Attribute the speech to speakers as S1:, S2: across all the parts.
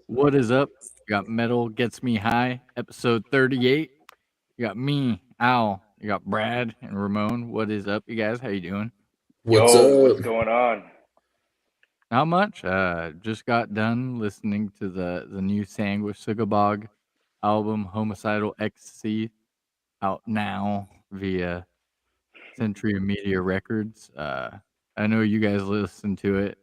S1: What is up? You got Metal Gets Me High, episode 38. You got me, Al. You got Brad and Ramon. What is up, you guys? How you doing?
S2: What's
S3: Yo, what's
S2: up?
S3: going on?
S1: Not much. Just got done listening to the new Sanguish Sugabog album, Homicidal Ecstasy, out now via Century Media Records. I know you guys listened to it.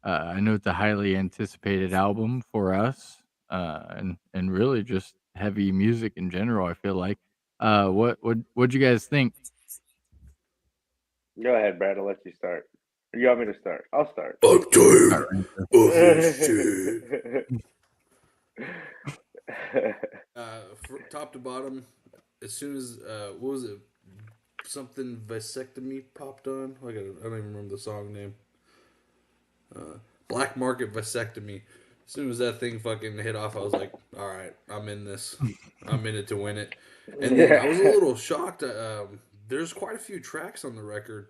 S1: I know it's a highly anticipated album for us, and really just heavy music in general. I feel like. What'd you guys think?
S3: Go ahead, Brad. I'll let you start. Or you want me to start? I'll start.
S2: I'm tired
S1: Start, Rancer.
S2: of this shit. Top to bottom, as soon as what was it? Something vasectomy popped on. I don't even remember the song name. Black Market Vasectomy. As soon as that thing fucking hit off, I was like, all right, I'm in this. I'm in it to win it. And then I was a
S3: Yeah.
S2: little shocked. There's quite a few tracks on the record.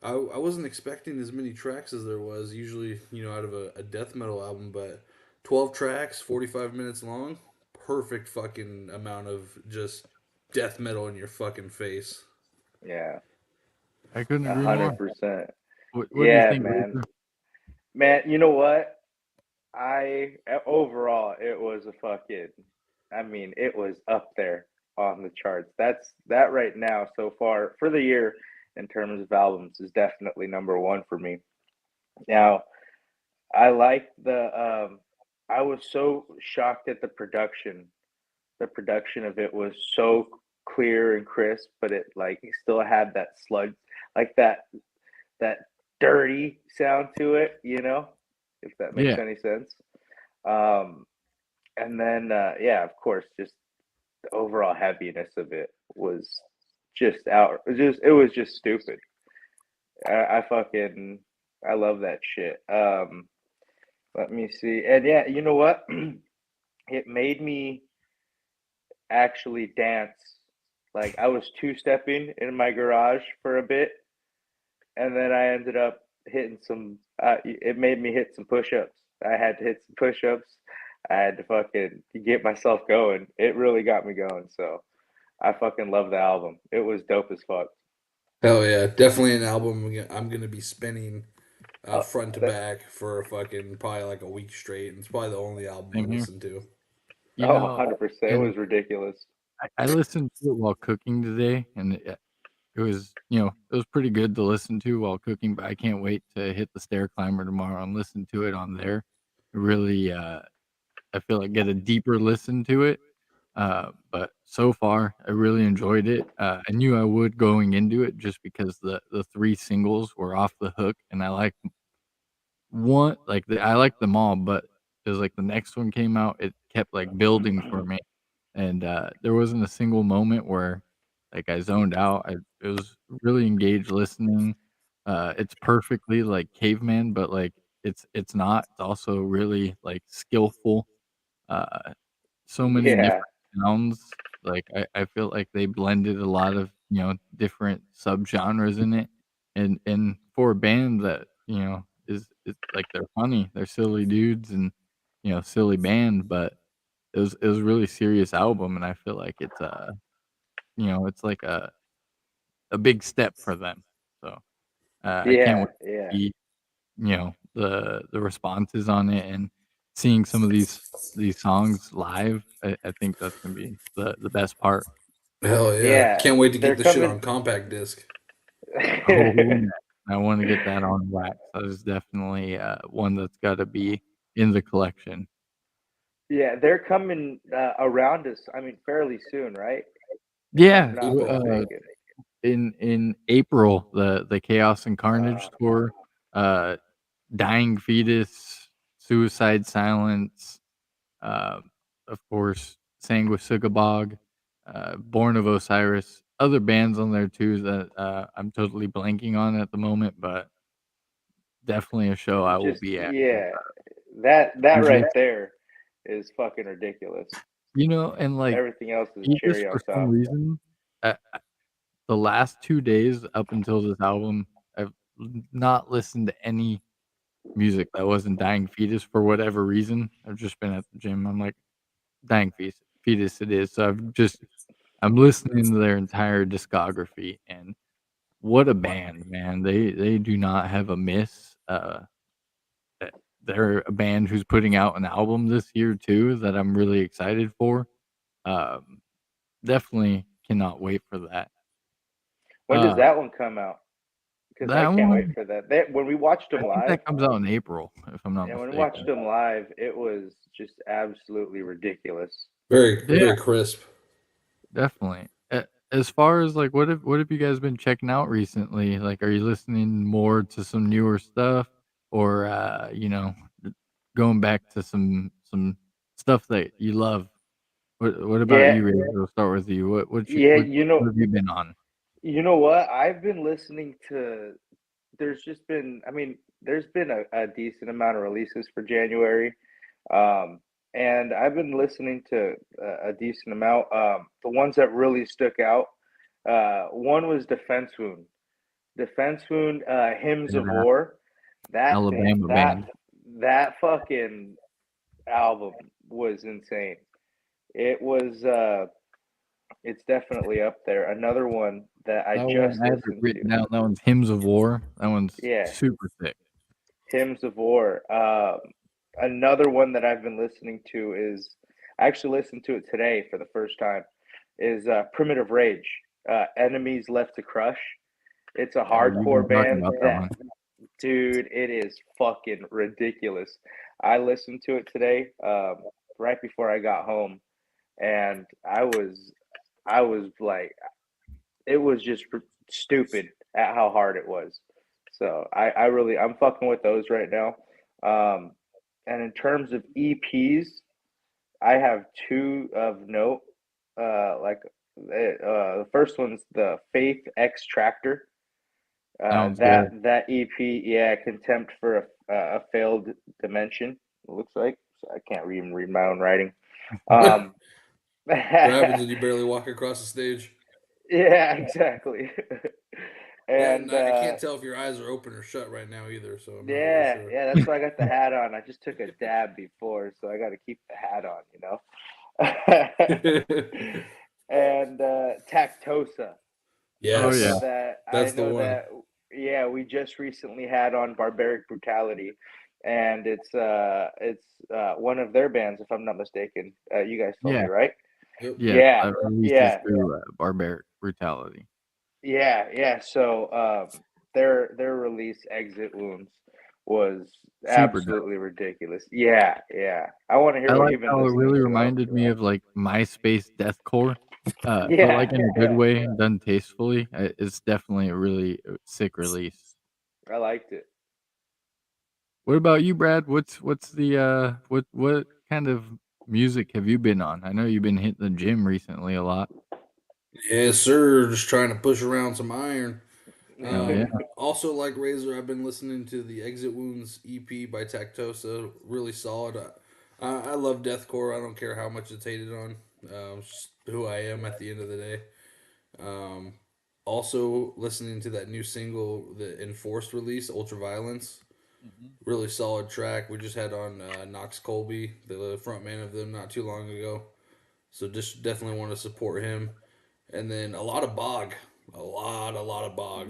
S2: I wasn't expecting as many tracks as there was usually, out of a death metal album, but 12 tracks, 45 minutes long, perfect fucking amount of just death metal in your fucking face.
S3: Yeah.
S1: I couldn't
S3: A
S1: agree more.
S3: hundred percent.
S1: What do you
S3: Yeah,
S1: think,
S3: man.
S1: Razor?
S3: Man, you know what? Overall it was a fucking it was up there on the charts. That right now so far for the year in terms of albums is definitely number one for me. Now, I like I was so shocked at the production. The production of it was so clear and crisp, but it still had that sludge, like that dirty sound to it, if that makes
S1: Yeah,
S3: any sense. Um, and then yeah, of course, just the overall heaviness of it was just out. It was just stupid. I fucking I love that shit. Let me see, and yeah, you know what? It made me actually dance. Like I was two stepping in my garage for a bit, and then I ended up hitting some. It made me hit some push-ups. I had to hit some push-ups. I had to fucking get myself going. It really got me going. So I fucking love the album. It was dope as fuck.
S2: Hell yeah, definitely an album I'm gonna be spinning
S3: Uh,
S2: front to
S3: that,
S2: back for fucking probably like a week straight. And it's probably the only album I
S1: same here.
S2: listen to.
S1: You
S3: oh,
S1: know,
S3: 100%. It
S1: and
S3: was ridiculous.
S1: I listened to it while cooking today, and it was it was pretty good to listen to while cooking. But I can't wait to hit the stair climber tomorrow and listen to it on there. Really, I feel like get a deeper listen to it. But so far, I really enjoyed it. I knew I would going into it just because the three singles were off the hook, and I like I liked them all, but it was like the next one came out, it kept like building for me, and there wasn't a single moment where like I zoned out. It was really engaged listening. It's perfectly like caveman, but like it's not. It's also really like skillful. Uh, so many
S3: Yeah.
S1: different sounds. Like I feel like they blended a lot of different subgenres in it, and for a band that is like they're funny, they're silly dudes, and silly band, but it was a really serious album, and I feel like it's it's like a big step for them. So I can't
S3: Yeah.
S1: wait to
S3: Yeah.
S1: see the responses on it and seeing some of these songs live. I think that's gonna be the best part.
S2: Hell yeah,
S3: Yeah.
S2: can't wait to
S3: They're
S2: get the shit
S3: coming.
S2: on compact disc.
S1: Oh, yeah. I want to get that on wax. That is definitely one that's got to be in the collection.
S3: Yeah, they're coming around us. Fairly soon, right? If I'm
S1: Yeah,
S3: not mistaken.
S1: in April, the Chaos and
S3: Uh,
S1: Carnage tour, uh, Dying Fetus, Suicide Silence, uh, of course, Sanguisugabog, Born of Osiris, other bands on there too that I'm totally blanking on at the moment, but definitely a show I will
S3: just
S1: be at.
S3: yeah, that
S1: Usually,
S3: right there is fucking ridiculous.
S1: and like
S3: Everything else is
S1: just
S3: cherry
S1: for
S3: on
S1: some
S3: top.
S1: reason, the last 2 days up until this album, I've not listened to any music that wasn't Dying Fetus for whatever reason. I've just been at the gym. I'm like, Dying Fetus it is. So I'm listening to their entire discography, and what a band, man. They do not have a miss. Eh, they're a band who's putting out an album this year too that I'm really excited for. Um, Definitely cannot wait for that.
S3: When does
S1: Uh,
S3: that one come out? Because I
S1: that
S3: can't wait
S1: one,
S3: for that. When we watched
S1: I
S3: them
S1: think
S3: live,
S1: that comes out in April, if I'm not
S3: and when we watched
S1: mistaken.
S3: them live, it was just absolutely ridiculous.
S2: Very
S1: Yeah,
S2: very crisp.
S1: definitely. As far as like, what have you guys been checking out recently? Like, are you listening more to some newer stuff, or going back to some stuff that you love? What about
S3: Yeah,
S1: you, Ray? We'll start with you.
S3: yeah.
S1: What have you been on?
S3: You know what? I've been listening to. There's just been. I mean, there's been a decent amount of releases for January, um, and I've been listening to a decent amount. The ones that really stuck out. One was Defense Wound. Defense Wound. Hymns of
S1: Badass
S3: War. That thing.
S1: Alabama
S3: That
S1: band.
S3: that fucking album was insane. It was. It's definitely up there. Another one that I
S1: That one
S3: just
S1: I have it
S3: listened to.
S1: written down. That one's Hymns of War. That one's
S3: Yeah,
S1: super thick.
S3: Hymns of War. Another one that I've been listening to is I actually listened to it today for the first time. Is Primitive Rage. Enemies Left to Crush. It's a
S1: Yeah, you've been
S3: hardcore
S1: talking
S3: band
S1: about that
S3: that,
S1: one.
S3: dude, it is fucking ridiculous. I listened to it today, right before I got home, and I was like, it was just stupid at how hard it was. So I'm fucking with those right now. Um, and in terms of EPs, I have two of note. The first one's the Faith X Tractor.
S1: Sounds good.
S3: That EP, yeah, Contempt for a Failed Dimension. It looks like so I can't even read my own writing. Um,
S2: What happens when you barely walk across the stage?
S3: yeah, exactly.
S2: And
S3: and
S2: I can't tell if your eyes are open or shut right now either, so I'm not really
S3: yeah,
S2: sure.
S3: yeah, that's why I got the hat on. I just took a dab before, so I got to keep the hat on, you know. And Tactosa.
S1: Oh,
S3: I
S1: yeah.
S3: know
S2: Yes,
S3: that. I
S2: that's the
S3: know
S2: one.
S3: that. Yeah, we just recently had on Barbaric Brutality, and it's one of their bands, if I'm not mistaken. You guys told me,
S1: Yeah.
S3: right?
S2: Yep.
S1: Yes,
S3: Yeah,
S1: that releases
S3: yeah,
S1: through, Barbaric Brutality.
S3: yeah. So their release, Exit Wounds, was
S1: Super dope.
S3: absolutely ridiculous. Yeah, yeah. I want to hear
S1: I
S3: what
S1: like
S3: you've been
S1: how it
S3: listening
S1: really
S3: to though.
S1: reminded me of, like, MySpace deathcore, but,
S3: Yeah,
S1: like, in a good
S3: yeah.
S1: way and done tastefully. It's definitely a really, sick release.
S3: I liked it.
S1: What about you, Brad? What's the, what kind of music have you been on? I know you've been hitting the gym recently a lot.
S2: Yes, sir. Just trying to push around some iron.
S1: Hell yeah.
S2: Also, like Razor, I've been listening to the Exit Wounds EP by Tactosa. Really solid. I love deathcore. I don't care how much it's hated on. It's just who I am at the end of the day. Um, Also, listening to that new single, the Enforced release, Ultraviolence.
S1: Mhm.
S2: Really solid track. We just had on Knox Colby, the front man of them, not too long ago. So just definitely want to support him. And then a lot of Bog. A lot of Bog.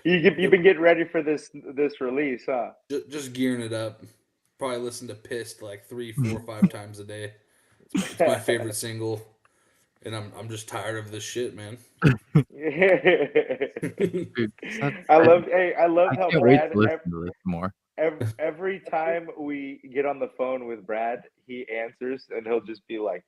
S3: You've been getting ready for this release, huh?
S2: Just gearing it up. Probably listen to Pissed like three, four, 5 times a day. It's my favorite single, and I'm just tired of this shit, man.
S1: Dude, such
S3: I love
S1: I
S3: how
S1: can't wait
S3: Brad
S1: to listen to this more.
S3: every time we get on the phone with Brad, he answers and he'll just be like,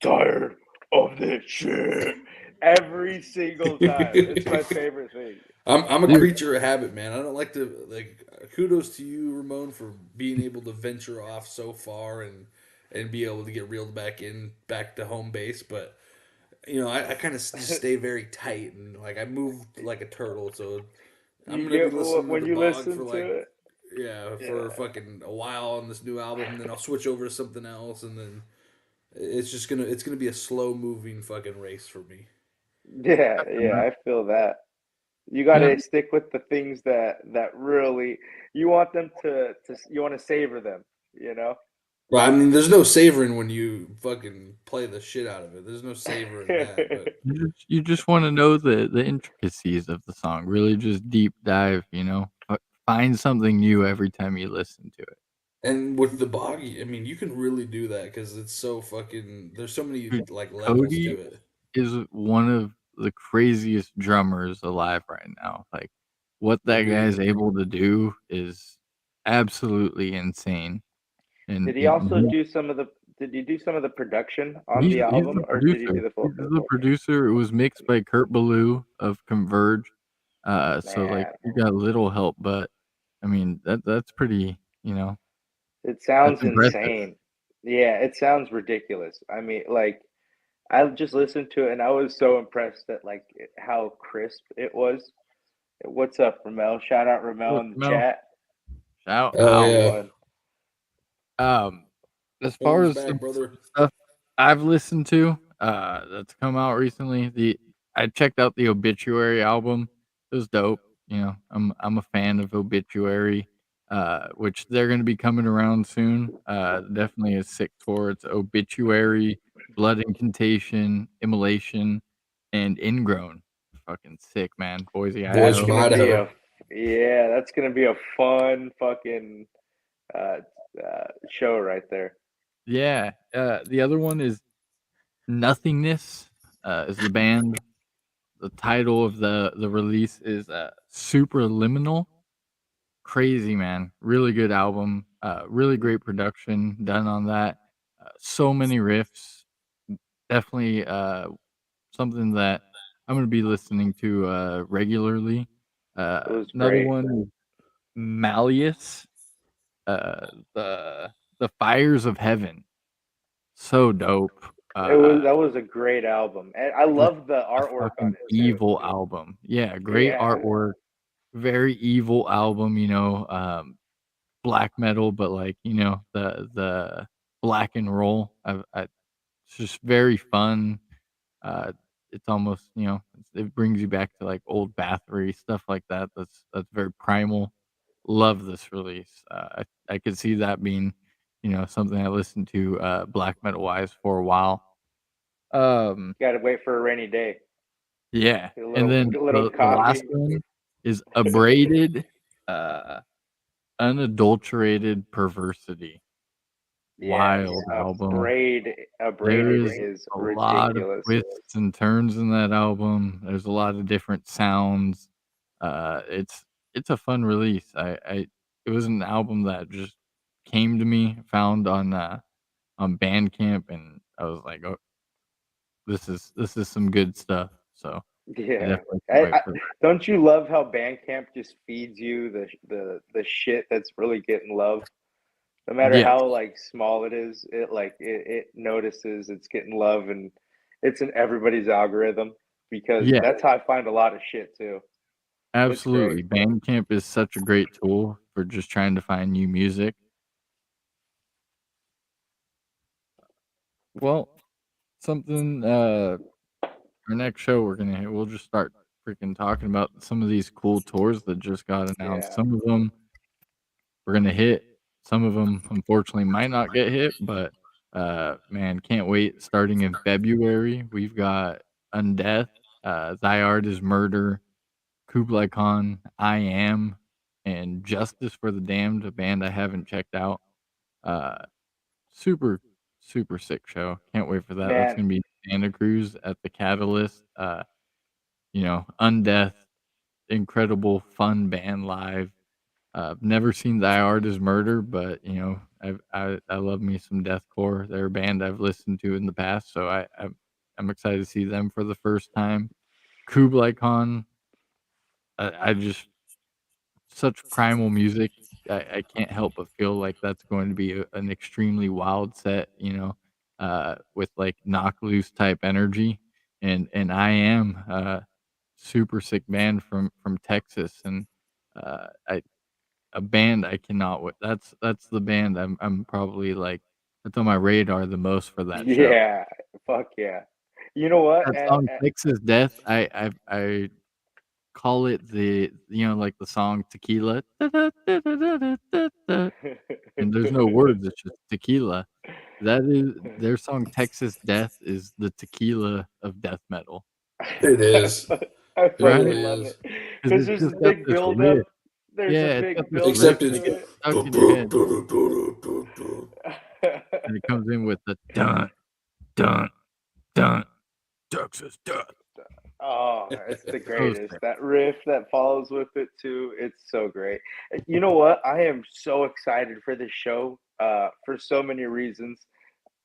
S3: "Tired of this shit." Every single time. It's my favorite thing.
S2: I'm a
S1: Dude,
S2: creature of habit, man. I don't like to like. Kudos to you, Ramon, for being able to venture off so far and be able to get reeled back to home base. But I kind of just stay very tight and like I move like a turtle. So I'm
S3: You
S2: gonna be
S3: get
S2: listening to
S3: when
S2: the
S3: you
S2: Bog for
S3: listen
S2: like
S3: to it.
S2: for
S3: Yeah.
S2: fucking a while on this new album, and then I'll switch over to something else, and then it's gonna be a slow moving fucking race for me.
S3: Yeah, yeah, I feel that. You got
S1: Yeah.
S3: to stick with the things that really you want them to you want to savor them, you know?
S2: Right, I mean, there's no savoring when you fucking play the shit out of it. There's no savor in that, but
S1: You just wanna know the intricacies of the song, really just deep dive, find something new every time you listen to it.
S2: and with the boggy, I mean, you can really do that because it's so fucking. There's so many
S1: Dude,
S2: like levels
S1: Cody
S2: to it.
S1: is one of the craziest drummers alive right now, like, what that
S2: Agreed.
S1: guy's able to do is absolutely insane, and
S3: Did he
S1: and
S3: also do some of the did he do some of the production on the
S1: he's
S3: album
S1: the
S3: or did he
S1: producer.
S3: do the
S1: He's
S3: full?
S1: the producer. It was mixed by Kurt Ballou of Converge, so, like,
S3: Man,
S1: he got little help, but, I mean, that's pretty,
S3: it
S1: that's
S3: sounds
S1: impressive.
S3: insane. Yeah, it sounds ridiculous. I mean, like I just listened to it and I was so impressed at like how crisp it was. What's up, Ramel? Shout out Ramel
S1: Look,
S3: in the
S1: Mel,
S3: chat.
S1: shout
S2: Oh
S3: Good
S1: out.
S2: yeah,
S3: one.
S1: Um, as far
S2: home's
S1: as
S2: back,
S1: some
S2: brother.
S1: stuff I've listened to, that's come out recently, I checked out the Obituary album. It was dope, I'm a fan of Obituary, which they're gonna be coming around soon. Definitely a sick tour. It's Obituary, Blood Incantation, Immolation, and Ingrown. Fucking sick, man. Boise,
S3: That's
S2: Boys from
S1: Idaho.
S3: gonna be
S2: Idaho.
S3: a yeah, that's gonna be a fun fucking uh, show right there.
S1: Yeah, the other one is Nothingness, is the band. The title of the release is, Superliminal. Crazy, man. Really good album, really great production done on that. So many riffs. Definitely, something that I'm gonna be listening to, regularly.
S3: It was
S1: Another
S3: great.
S1: one is Malleus, uh, the the Fires of Heaven. So dope.
S3: It was that was a great album, and I
S1: Just
S3: love the
S1: a
S3: artwork on
S1: fucking
S3: it too.
S1: evil album. Yeah, great
S3: Yeah,
S1: artwork, very evil album, black metal, but, like, the black and roll. It's just very fun. Uh, it's almost, it brings you back to, like, old Bathory, stuff like that. That's very primal. Love this release. I could see that being, something I listened to, black metal-wise for a while. Um
S3: got to wait for a rainy day.
S1: Yeah,
S3: Get a
S1: and
S3: little
S1: then
S3: little
S1: the last
S3: coffee.
S1: one is Abraded, uh, Unadulterated Perversity.
S3: Yes,
S1: Wild album. There
S3: Abraded
S1: is
S3: is
S1: a lot of
S3: ridiculous.
S1: twists and turns in that album. There's a lot of different sounds. It's a fun release. It was an album that just came to me, found on Bandcamp, and I was like, "Oh, this is some good stuff." So, I
S3: Yeah,
S1: definitely can't wait
S3: I
S1: for that.
S3: don't you love how Bandcamp just feeds you the shit that's really getting love? No matter
S1: Yes.
S3: how like small it is, it notices it's getting love and it's in everybody's algorithm because
S1: Yeah.
S3: that's how I find a lot of shit too. It's great.
S1: Absolutely. Bandcamp is such a great tool for just trying to find new music. Well, something, our next show we'll just start freaking talking about some of these cool tours that just got announced.
S3: Yeah.
S1: Some of them we're gonna hit, some of them unfortunately might not get hit, but, man, can't wait. Starting in February, we've got Undeath, Thy Art Is Murder, Kublai Khan, I Am, and Justice for the Damned, a band I haven't checked out. Uh, super, super sick show. Can't wait for that. That's
S3: Man,
S1: gonna be Santa Cruz at the Catalyst. Undeath, incredible fun band live. Never seen Thy Art Is Murder, but I love me some deathcore. They're a band I've listened to in the past, so I'm excited to see them for the first time. Kublai Khan, I just such primal music. I can't help but feel like that's going to be an extremely wild set, with like knock loose type energy. And I am super sick band from Texas, and I a band I cannot. That's the band I'm probably like that's on my radar the most for that show.
S3: yeah, fuck yeah. You know what?
S1: That song Texas Death, call it like the song Tequila. And there's no words, it's just tequila. That is their song Texas Death is the tequila of death metal,
S2: It is.
S3: I
S2: It
S1: right?
S3: fucking
S2: really
S3: love
S2: is.
S3: it
S1: Because
S3: because
S1: it's
S3: there's a
S1: just got
S3: big
S1: this
S3: build
S1: riff.
S3: up. There's a
S1: Yeah, it's got
S3: big
S1: this
S3: build
S1: riff
S2: Except
S3: up
S2: it's
S1: that
S3: to
S1: gets
S3: it.
S1: stuck in your head, and it comes in with the dun, dun, dun, Texas Death.
S3: Oh, it's the
S1: So
S3: greatest.
S1: sick.
S3: That riff that follows with it too. It's so great. You know what? I am so excited for this show for so many reasons.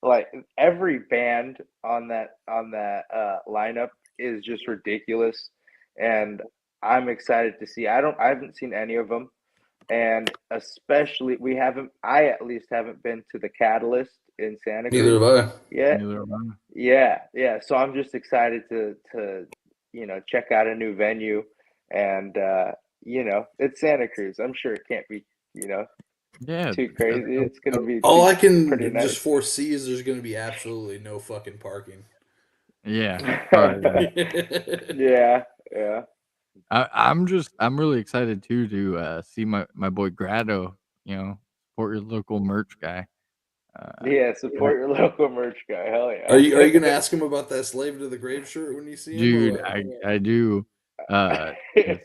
S3: Like every band on that lineup is just ridiculous, and I'm excited to see. I haven't seen any of them, and especially we haven't. I at least haven't been to the Catalyst in Santa
S2: Neither
S3: Cruz
S2: have I.
S3: yet.
S1: Neither am I.
S3: Yeah. So I'm just excited to check out a new venue, and it's Santa Cruz. I'm sure it can't be
S1: Yeah,
S3: too
S1: that's
S3: crazy.
S1: so
S3: It's gonna be
S2: All I
S3: pretty
S2: can just
S3: nice.
S2: foresee is there's going to be absolutely no fucking parking.
S1: yeah, probably that.
S3: Yeah, yeah,
S1: I'm really excited too to see my boy Grado. Support your local merch guy. Uh,
S3: yeah.
S1: I-
S3: Support your local merch guy. Hell
S2: Are
S3: yeah.
S2: you going to ask him about that slave to the grave shirt when you see him or
S1: dude,
S2: what?
S1: I do. Uh, 'Cause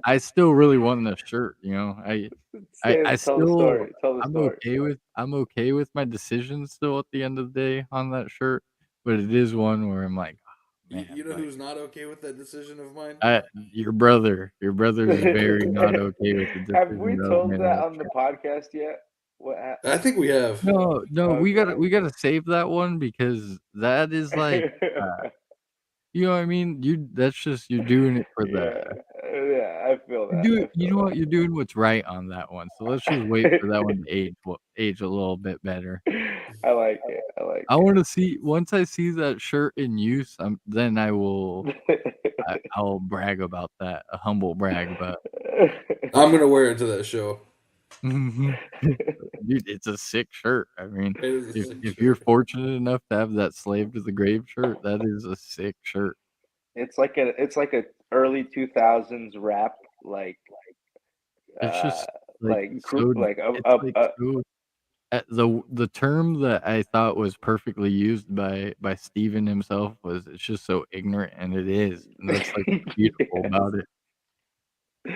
S1: I still really want the shirt. I
S3: Sam, tell the
S1: still
S3: story. Tell the story.
S1: I'm okay with my decision still at the end of the day on that shirt, but it is one where I'm like, oh, man,
S2: You know
S1: like
S2: who's not okay with that decision of mine?
S1: your brother's very not okay with the
S3: Have we
S1: decision that I've
S3: told
S1: made on
S3: that
S1: that
S3: on the
S1: shirt.
S3: podcast yet?
S2: I think we have.
S1: No, no,
S3: Okay.
S1: we gotta save that one because that is like, uh, you know what I mean? That's just you're doing it for the
S3: Yeah, yeah. I feel that. I
S1: you know
S3: feel
S1: what? You're doing what's right on that one. So let's just wait for that one to age a little bit better.
S3: I like it. I like
S1: I want to see once I see that shirt in use, then
S3: it.
S1: I'll brag about that, a humble brag, but
S2: I'm going to wear it to that show.
S1: dude, it's a sick shirt. I mean,
S2: It is a
S1: if
S2: sick
S1: if you're
S2: shirt.
S1: fortunate enough to have that slave to the grave shirt, that is a sick shirt.
S3: It's like a early 2000s rap
S1: It's
S3: uh
S1: just like
S3: group
S1: so.
S3: like
S1: It's like so. The term that I thought was perfectly used by Steven himself was it's just so ignorant, and it is, and that's like what's beautiful about it.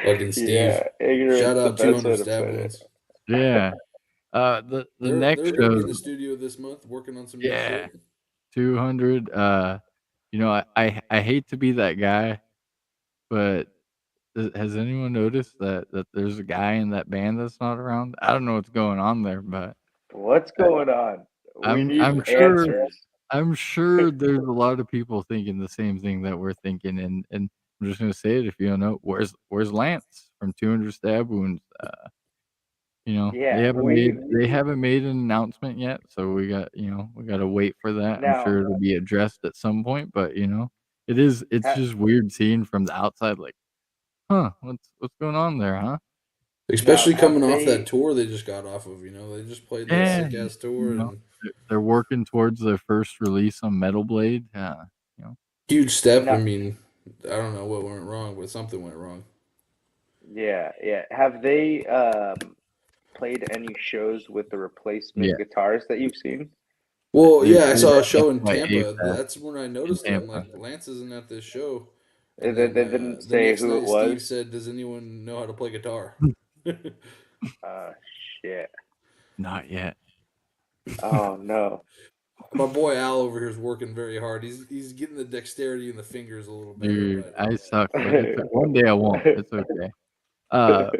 S2: Fucking
S3: yeah,
S2: Steve.
S3: ignorance
S2: Shout
S3: the
S2: out
S3: best
S2: 200
S3: way to
S2: stab
S3: put it.
S2: wounds.
S1: Yeah. The
S2: They're
S1: next
S2: going to be
S1: show,
S2: in the studio this month working on some new
S1: yeah,
S2: shit.
S1: 200. I hate to be that guy, but has anyone noticed that there's a guy in that band that's not around? I don't know what's going on there, but
S3: What's
S1: uh,
S3: going on? We
S1: I'm
S3: need
S1: I'm sure
S3: answers.
S1: I'm sure there's a lot of people thinking the same thing that we're thinking, and I'm just gonna say it if you don't know. Where's Lance from 200 Stab Wounds?
S3: Yeah,
S1: They haven't made an announcement yet, so we gotta wait for that. I'm
S3: now
S1: sure it'll be addressed at some point, but it's
S3: ha,
S1: just weird seeing from the outside, like, huh, what's going on there, huh?
S3: now
S2: Especially
S3: have
S2: coming off that
S3: they
S2: tour they just got off of. They just played that
S1: Yeah,
S2: sick ass tour and
S1: they're working towards their first release on Metal Blade. You know,
S2: huge step. I
S3: now
S2: mean, I don't know what went wrong, but something went wrong.
S3: yeah. Have they played any shows with the replacement
S1: yeah,
S3: guitars that you've seen?
S2: Well,
S1: dude,
S2: yeah, I
S1: they
S2: saw a
S1: announced
S2: show in
S1: by
S2: Tampa.
S1: ASAP
S2: That's when I
S1: in
S2: noticed it. I'm
S1: Tampa.
S2: like, Lance isn't at this show.
S3: They,
S2: And
S3: they
S2: then
S3: didn't
S2: the
S3: say
S2: next
S3: who it
S2: night, Steve
S3: was.
S2: said, "Does anyone know how to play guitar?"
S3: Uh, shit.
S1: Not yet.
S3: Oh no.
S2: My boy Al over here is working very hard. He's getting the dexterity in the fingers a little better,
S1: Dude,
S2: but
S1: I suck, but one day I won't. It's okay. Uh,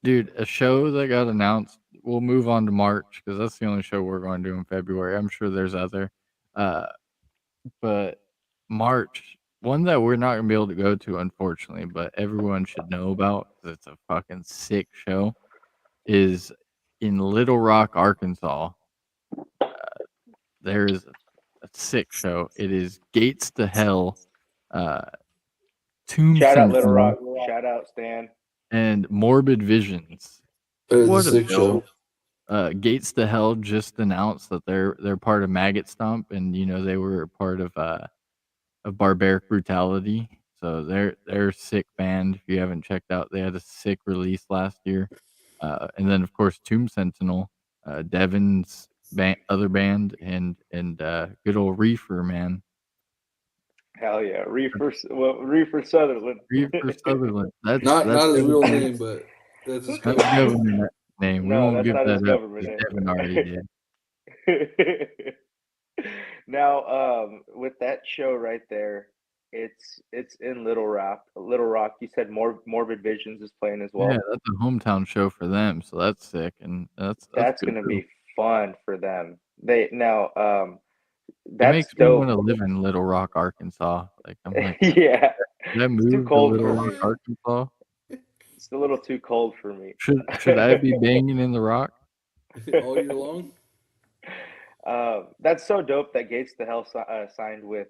S1: Dude, a show that got announced. We'll move on to March because that's the only show we're going to do in February. I'm sure there's other, uh, but March, one that we're not gonna be able to go to, unfortunately, but everyone should know about because it's a fucking sick show. Is in Little Rock, Arkansas. There is a sick show. It is Gates to Hell, uh, Tomb
S3: Shout out Little
S1: Symphony,
S3: Rock. Shout out Stan.
S1: and Morbid Visions.
S2: it's a
S1: What a
S2: sick
S1: bill!
S2: show.
S1: Gates to Hell just announced that they're part of Maggot Stomp, and they were part of Barbaric Brutality. So they're a sick band. If you haven't checked out, they had a sick release last year. And then of course Tomb Sentinel, Devin's other band, and good old Reefer, man.
S3: Hell yeah, Reefer Sutherland.
S1: Reefer Sutherland. That's
S2: Not his real
S1: government.
S2: name, but that's his
S1: That's
S2: code name.
S1: government name. We
S3: No,
S1: won't
S3: that's
S1: give
S3: not his
S1: that up
S3: government
S1: because
S3: name.
S1: Devin already did.
S3: Now, with that show right there, it's in Little Rock. Little Rock. You said Morbid Visions is playing as
S1: Yeah,
S3: well.
S1: that's a hometown show for them, so that's sick, and that's
S3: That's
S1: good
S3: gonna
S1: too.
S3: be fun for them. They now,
S1: It
S3: that's
S1: makes me
S3: dope.
S1: wanna live in Little Rock, Arkansas. Like, I'm like,
S3: Yeah,
S1: "Should I
S3: it's too
S1: move to
S3: cold
S1: Little
S3: for
S1: Rock,
S3: me.
S1: Arkansas?
S3: It's a little too cold for me.
S1: Should I be banging in the Rock?"
S2: All year long.
S3: That's so dope that Gates to Hell signed with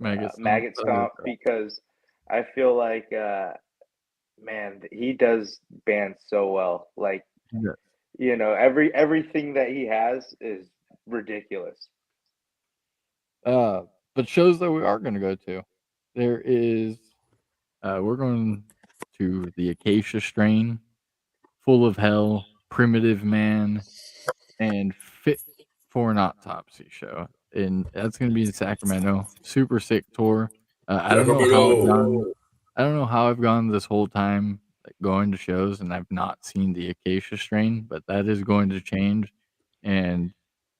S1: Maggot Stomp?
S3: Maggot Stomp because I feel like man, he does bands so well. Like,
S1: Yeah.
S3: you know, everything that he has is ridiculous.
S1: But shows that we are gonna go to. There is, we're going to the Acacia Strain, Full of Hell, Primitive Man, and Fit for an Autopsy show, and that's gonna be in Sacramento. Super sick tour. I don't know how I've gone. I don't know how I've gone this whole time, like, going to shows, and I've not seen the Acacia Strain, but that is going to change. And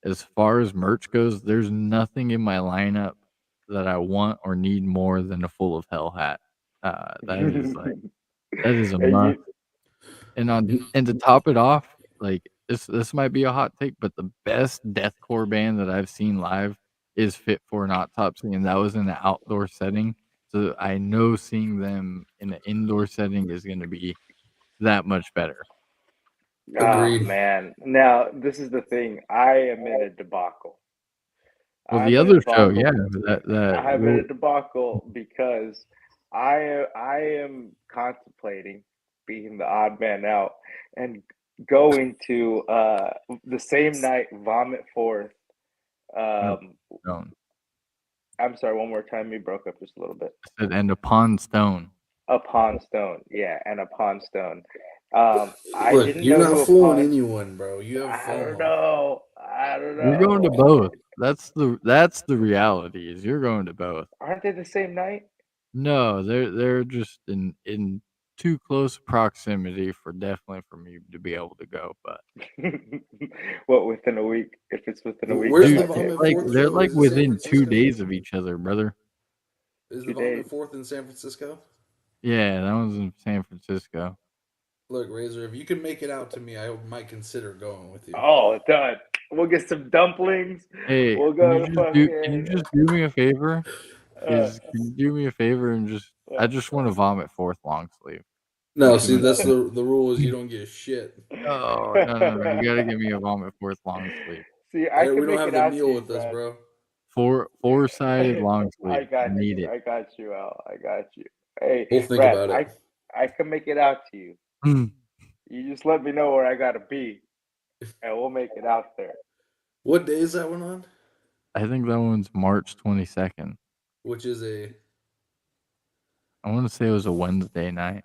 S1: as far as merch goes, there's nothing in my lineup that I want or need more than a Full of Hell hat. That is a
S3: And
S1: must.
S3: you,
S1: And to top it off, like, this might be a hot take, but the best deathcore band that I've seen live is Fit for an Autopsy, and that was in an outdoor setting. So I know seeing them in an indoor setting is gonna be that much better.
S3: oh
S2: Agreed.
S3: man. Now this is the thing. I am in a debacle.
S1: Well, the
S3: I'm in a
S1: other show, yeah,
S3: debacle.
S1: that
S3: I'm in
S1: will
S3: a debacle because I am contemplating being the odd man out and going to the same night Vomit Forth.
S1: Stone.
S3: I'm sorry, one more time. You broke up just a little bit.
S1: I said, and upon Stone.
S3: Upon Stone, yeah, and Upon Stone. I
S2: Look,
S3: didn't
S2: you're
S3: know
S2: not
S3: who
S2: fooling
S3: Upon.
S2: anyone, bro. You have
S3: I don't
S2: FOMO.
S3: know. I don't
S1: You're going to
S3: know.
S1: both. That's the reality, is you're going to both.
S3: Aren't they the same night?
S1: No, they're just in too close proximity for definitely for me to be able to go, but
S3: What, within a week? If it's within a week, I
S2: Where's the
S1: dude,
S3: might be able
S2: Vomit
S3: to
S1: like,
S3: do
S2: Fourth
S3: it.
S1: they're,
S2: show?
S1: like,
S2: Is it San
S1: within 2
S2: Francisco?
S1: days of each other, brother.
S2: Is the
S3: 2 days.
S2: Vomit Fourth in San Francisco?
S1: Yeah, that one's in San Francisco.
S2: Look, Razor, if you can make it out to me, I might consider going with you.
S3: Oh, done. We'll get some dumplings.
S1: Hey,
S3: We'll
S1: can
S3: go
S1: you
S3: to
S1: can you
S3: fucking.
S1: just do me a favor?
S3: Uh,
S1: Can you do me a favor and I just want to Vomit Fourth long sleeve.
S2: No,
S1: Just give
S2: see,
S1: me
S2: that's the rule is you don't get shit.
S1: Oh, no, you gotta give me a Vomit Fourth long sleeve.
S3: See, I
S2: Hey, we
S3: can
S2: don't
S3: make
S2: have
S3: it
S2: the
S3: out to
S2: meal
S3: you,
S2: with us,
S3: Brad.
S2: bro.
S1: Four-sided long sleeve.
S3: I got
S1: I need
S3: you.
S1: it.
S3: I got you, Al. I got you. Hey,
S2: We'll think
S3: Brad,
S2: about it.
S3: I can make it out to you. You just let me know where I gotta be, and we'll make it out there.
S2: What day is that one on?
S1: I think that one's March 22nd.
S2: Which is a
S1: I wanna say it was a Wednesday night.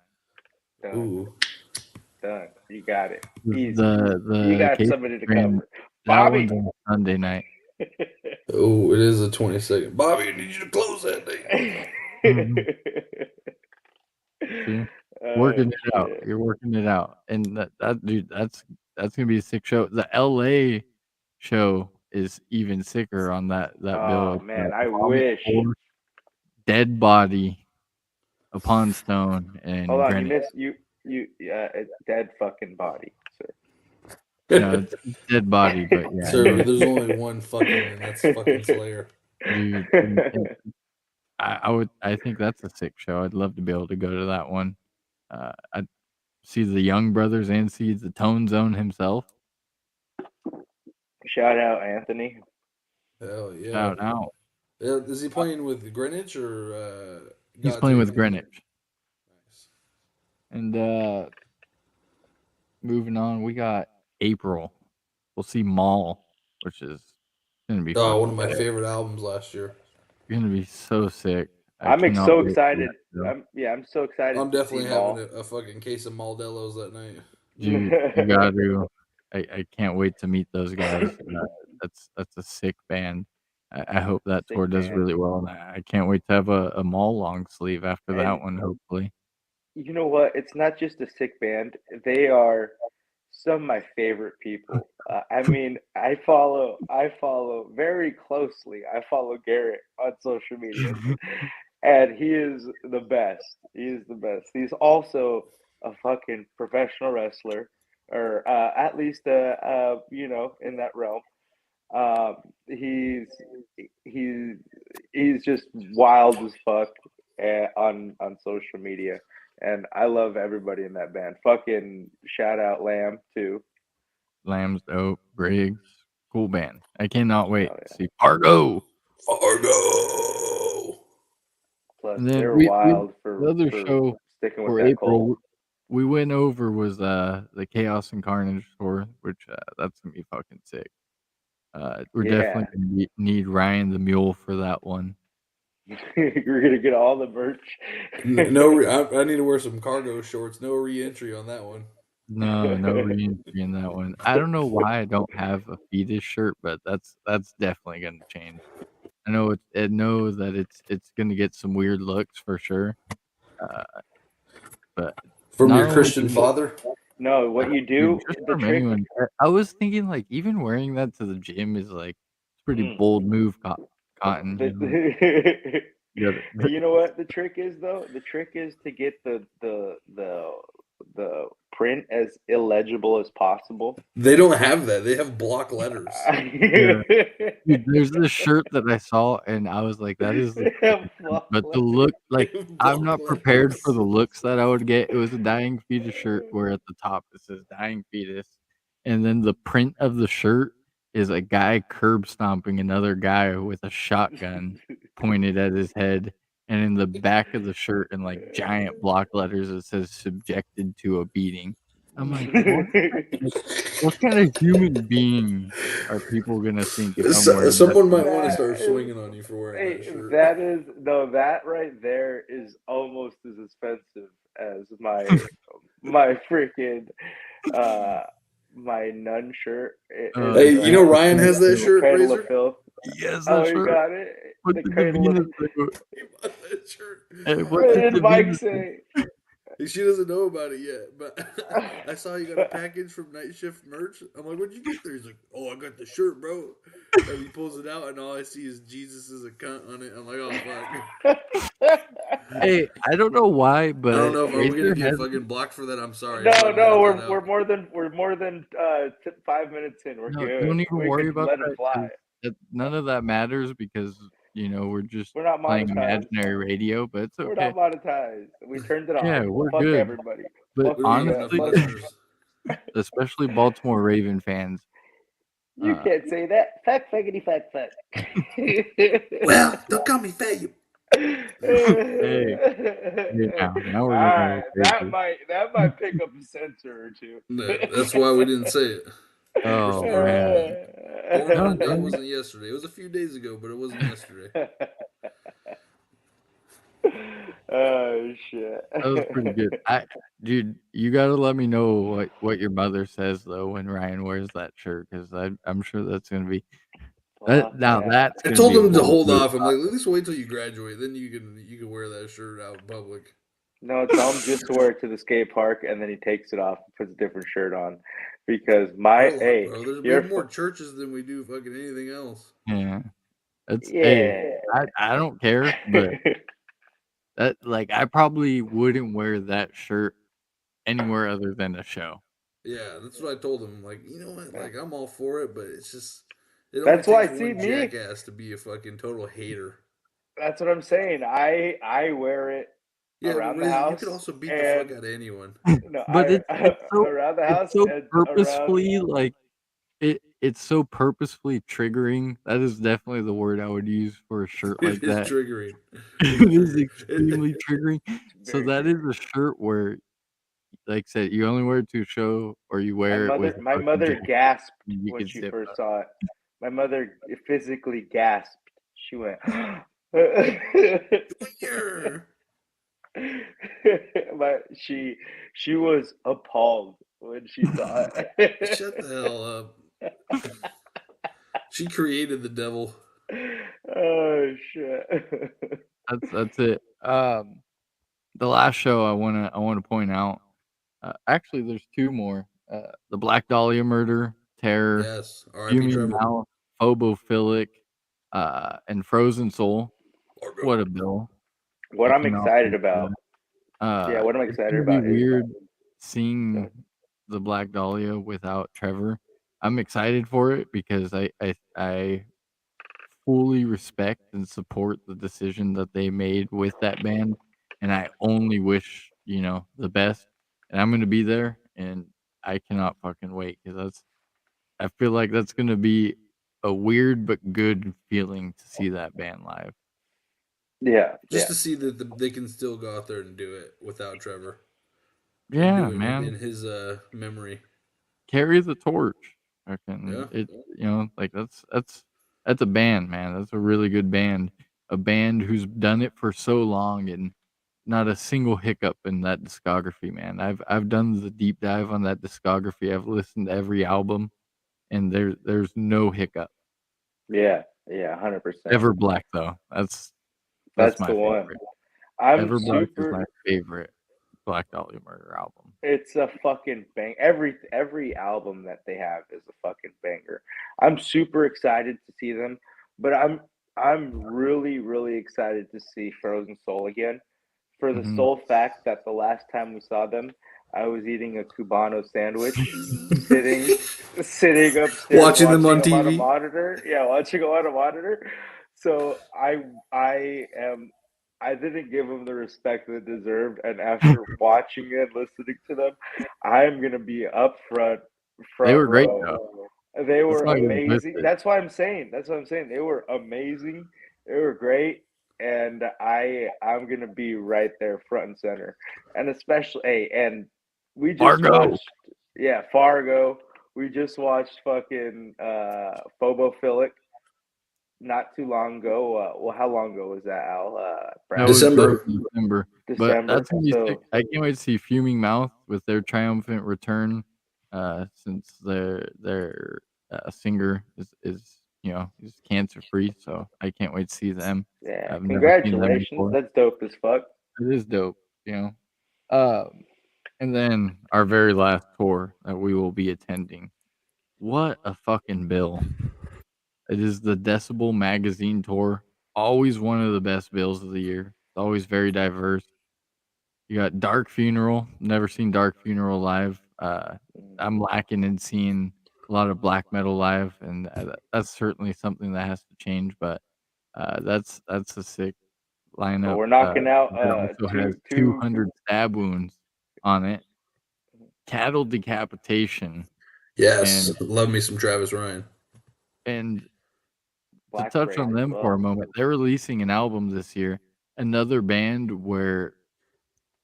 S3: Done.
S2: ooh.
S3: Done. You got it. Easy. You
S1: The
S3: got
S1: Cape
S3: somebody to
S1: Train,
S3: cover.
S1: that
S3: Bobby.
S1: one's on a Sunday night.
S2: Oh, it is the 22nd. Bobby, I need you to close that day.
S1: Mhm. See?
S3: Oh
S1: Working it out.
S3: shit.
S1: You're working it out. And dude, that's gonna be a sick show. The LA show is even sicker on that bill.
S3: Oh
S1: It's
S3: man, I
S1: Vomit
S3: wish.
S1: 4, Dead Body, Upon Stone,
S3: Hold
S1: and
S3: on, you
S1: Greenwich.
S3: missed it's dead fucking body, sir.
S1: No, it's Dead Body, but yeah,
S2: Sir, there's only one fucking, and that's fucking Slayer.
S1: dude, and I think that's a sick show. I'd love to be able to go to that one. I'd see the Young Brothers and see the Tone Zone himself.
S3: Shout out Anthony.
S2: Hell yeah.
S1: Shout out.
S2: Is he playing with Greenwich or
S1: He's
S2: God's
S1: playing with
S2: Gift?
S1: Greenwich.
S2: Nice.
S1: And moving on, we got April. We'll see Mall, which is gonna be
S2: Oh,
S1: fucking
S2: one of my
S1: sick.
S2: favorite albums last year.
S1: Gonna be so sick.
S3: I'm
S1: cannot
S3: so
S1: wait for
S3: excited.
S1: that show.
S3: I'm so excited
S2: I'm
S3: to see
S2: definitely having
S3: Maul.
S2: a fucking case of Maldelos that night.
S1: You got to. I can't wait to meet those guys. That's a sick band. I hope that
S3: Sick
S1: tour does
S3: band.
S1: really well, and I can't wait to have a Mall long sleeve after that
S3: And
S1: one. Hopefully,
S3: you know what? It's not just a sick band. They are some of my favorite people. I mean, I follow very closely. I follow Garrett on social media, and he is the best. He is the best. He's also a fucking professional wrestler, or at least in that realm. Um, he's he's he's just wild as fuck on social media, and I love everybody in that band. Fucking shout out Lamb too.
S1: Lamb's dope. Briggs, cool band. I cannot wait
S3: Oh
S1: to
S3: yeah.
S1: see Fargo.
S2: Fargo.
S3: Plus
S1: And then
S3: they're
S1: we
S3: wild
S1: the other
S3: for
S1: show
S3: sticking with
S1: for
S3: that cult.
S1: April we went over was the Chaos and Carnage tour, which that's gonna be fucking sick. We're
S3: Yeah,
S1: definitely gonna need Ryan the Mule for that one.
S3: you're gonna get all the merch.
S2: I need to wear some cargo shorts. No re-entry on that one.
S1: No re-entry in that one. I don't know why I don't have a fetus shirt, but that's definitely gonna change. I know that it's gonna get some weird looks for sure. Uh, but
S2: From
S1: not
S2: your
S1: only
S2: Christian
S1: that,
S2: father.
S3: No, what you
S1: dude,
S3: do,
S1: just
S3: the
S1: from
S3: trick.
S1: anyone. I was thinking like even wearing that to the gym is like it's a pretty
S3: Mm,
S1: bold move, Cotton. You know,
S3: the,
S1: you gotta,
S3: you know what the trick is though? The trick is to get the print as illegible as possible.
S2: They don't have that. They have block letters.
S1: yeah. Dude, there's this shirt that I saw, and I was like, "That is the sickest shirt."
S3: Fuck
S1: But the
S3: letters.
S1: look,
S2: They
S1: like,
S2: have
S1: I'm
S2: block
S1: not prepared for
S2: letters.
S1: the looks that I would get. It was a dying fetus shirt where at the top it says "dying fetus," and then the print of the shirt is a guy curb stomping another guy with a shotgun pointed at his head, and in the back of the shirt in like giant block letters it says "subjected to a beating." I'm like, what kind of human being are people gonna think if I'm wearing that
S2: Someone
S1: to the
S2: might want to
S3: That
S1: gym?
S2: start
S3: is,
S2: swinging on you for wearing
S3: hey,
S2: that shirt.
S3: that is no, that right there is almost as expensive as my freaking uh my nun shirt. It is
S2: Hey, you know Ryan
S1: The
S2: has that
S3: the
S2: shirt,
S3: cradle of
S2: Razor?
S3: filth.
S1: yes,
S3: Oh,
S1: that
S3: you
S1: shirt.
S3: got it.
S1: What
S3: The
S1: did the
S3: cradle of.
S1: Venus say?
S2: He bought that shirt.
S1: What
S3: What
S1: did
S3: did
S1: the
S3: Mike
S1: Venus say?
S3: say?
S2: She doesn't know about it yet, but I saw you got a package from Night Shift merch. I'm like, what'd you get there? He's like, oh, I got the shirt, bro. And he pulls it out, and all I see is Jesus is a cunt on it. I'm like, oh, fuck.
S1: Hey, I don't know why,
S2: I don't
S1: but
S2: know if are we going to
S1: Razor
S2: get
S1: has
S2: fucking blocked for that. I'm sorry. I'm
S3: No,
S2: glad we
S3: no,
S2: got that
S3: we're
S2: out.
S3: more than 5 minutes in. We're
S1: no,
S3: good.
S1: don't even
S3: We
S1: worry
S3: could
S1: about
S3: let it
S1: that
S3: fly.
S1: 'cause none of that matters because, we're just
S3: We're not
S1: playing
S3: monetized.
S1: imaginary radio, but it's
S3: We're
S1: okay.
S3: not monetized. We turned it off.
S1: Yeah, we're
S3: Fuck
S1: good.
S3: everybody.
S1: But
S3: Fuck
S2: We don't have
S3: the
S2: enough
S1: honestly,
S3: fuck.
S2: listeners.
S1: especially Baltimore Raven fans,
S3: You
S1: uh,
S3: can't say that. Fuck fuckity fuck fuck.
S2: Well, don't call me fat.
S1: hey, now we're getting a little
S3: That
S1: crazy.
S3: might pick up a censor or two.
S2: That's why we didn't say it. We're
S1: Oh,
S2: smart
S1: man.
S2: people. Born in
S1: No,
S2: a day
S1: no.
S2: wasn't yesterday. It was a few days ago, but it wasn't yesterday.
S3: Oh shit.
S1: That was pretty good. Dude, you gotta let me know what your mother says though when Ryan wears that shirt because I'm sure that's gonna be
S3: Fuck
S1: now
S3: yeah.
S1: that's
S2: I
S1: gonna
S2: told
S1: be a
S2: him to
S1: bold
S2: hold
S1: move.
S2: off. I'm like, at least wait till you graduate, then you can wear that shirt out in public.
S3: No, tell him just to wear it to the skate park, and then he takes it off and puts a different shirt on. Because
S2: Parking lot,
S3: hey,
S2: bro. We
S3: you're
S2: have more churches than we do fucking anything else.
S1: Yeah, it's hey,
S3: yeah.
S1: I don't care, but that like I probably wouldn't wear that shirt anywhere other than a show.
S2: Yeah, that's what I told him. Like, you know what? Like, I'm all for it, but it's just it only
S3: That's why,
S2: takes
S3: see
S2: one
S3: me.
S2: jackass to be a fucking total hater.
S3: That's what I'm saying. I wear it
S2: Yeah, but
S3: around the
S2: Razor, you could
S3: house,
S2: also beat the fuck
S3: and
S2: out of anyone.
S3: no,
S1: But
S3: I around the
S1: it's
S3: house
S1: so
S3: and around.
S1: purposefully like it's so purposefully triggering. That is definitely the word I would use for a shirt
S2: It
S1: like
S2: is
S1: that.
S2: triggering. It's
S1: It is
S2: triggering.
S1: extremely triggering.
S3: It's
S1: So
S3: very
S1: that is
S3: triggering.
S1: a shirt where, like I said, you only wear it to a show or you
S3: My
S1: wear it with
S3: mother,
S1: a
S3: my
S1: fucking
S3: mother
S1: jacket
S3: gasped
S1: and you
S3: when
S1: can
S3: she
S1: zip
S3: first
S1: up.
S3: saw it. My mother physically gasped. She went,
S2: Junior.
S3: But she was appalled when she saw
S2: Shut the
S3: it.
S2: hell up. She created the devil.
S3: Oh shit.
S1: That's it. The last show I wanna point out, actually, there's 2 more. The Black Dahlia Murder, Terror,
S2: Yes. R.I.P.
S1: Fuming
S2: Trevor.
S1: Mouth, Phobophilic, and Frozen Soul.
S2: Largo.
S1: What a bill.
S3: What
S1: I
S3: I'm
S1: cannot
S3: excited
S1: wait for
S3: about,
S1: that.
S3: yeah, what I'm
S1: It's
S3: excited
S1: gonna be
S3: about is
S1: weird
S3: go
S1: seeing
S3: ahead.
S1: the Black Dahlia without Trevor. I'm excited for it because I fully respect and support the decision that they made with that band, and I only wish, the best, and I'm gonna be there, and I cannot fucking wait because I feel like that's gonna be a weird but good feeling to see that band live.
S3: Yeah,
S2: Just
S3: yeah,
S2: to see that they can still go out there and do it without Trevor and
S1: Yeah,
S2: do it
S1: man.
S2: in his memory.
S1: Carry the torch.
S2: Yeah.
S1: Fucking like that's a band, man. That's a really good band. A band who's done it for so long and not a single hiccup in that discography, man. I've done the deep dive on that discography. I've listened to every album and there's no hiccup.
S3: yeah, yeah, 100%.
S1: Ever Black though. That's
S3: That's
S1: my
S3: the one.
S1: favorite.
S3: I'm
S1: Ever Black is my
S3: super.
S1: favorite Black Dahlia Murder album.
S3: It's a fucking bang. Every album that they have is a fucking banger. I'm super excited to see them, but I'm really excited to see Frozen Soul again, for the
S1: Mhm.
S3: sole fact that the last time we saw them, I was eating a Cubano sandwich, sitting upstairs
S2: Watching them
S3: watching
S2: on
S3: them on a
S2: TV.
S3: monitor. Yeah, watching them on a monitor. So I am I didn't give them the respect they deserved, and after watching it, listening to them, I'm gonna be up
S1: They
S3: front
S1: were great though.
S3: row. They
S1: Let's
S3: were
S1: not get it
S3: amazing.
S1: twisted.
S3: That's why I'm saying. That's what I'm saying. They were amazing. They were great, and I'm gonna be right there front and center. And especially, hey, and we just
S1: Fargo.
S3: watched, yeah, Fargo. We just watched fucking Phobophilic not too long ago. Well, how long ago was that, Al?
S1: That
S3: Brad,
S1: was
S2: December.
S1: December, but that's
S3: December.
S1: gonna be sick.
S3: So
S1: I can't wait to see Fuming Mouth with their triumphant return, since their singer is cancer free, so I can't wait to see them.
S3: yeah,
S1: I've never seen them
S3: congratulations.
S1: before.
S3: That's dope as fuck.
S1: It is dope, you know? And then our very last tour that we will be attending. What a fucking bill. It is the Decibel Magazine tour. Always one of the best bills of the year. It's always very diverse. You got Dark Funeral. Never seen Dark Funeral live.
S3: Mm.
S1: I'm lacking in seeing a lot of black metal live, and that's certainly something that has to change. But that's a sick
S3: But
S1: lineup.
S3: we're knocking out
S1: That also has
S3: two
S1: 200 stab wounds on it, cattle decapitation,
S2: Yes.
S1: and
S2: Love me some Travis Ryan.
S1: and to
S3: Black
S1: touch
S3: Braid
S1: on
S3: as
S1: them for a
S3: well.
S1: moment, they're releasing an album this year. Another band where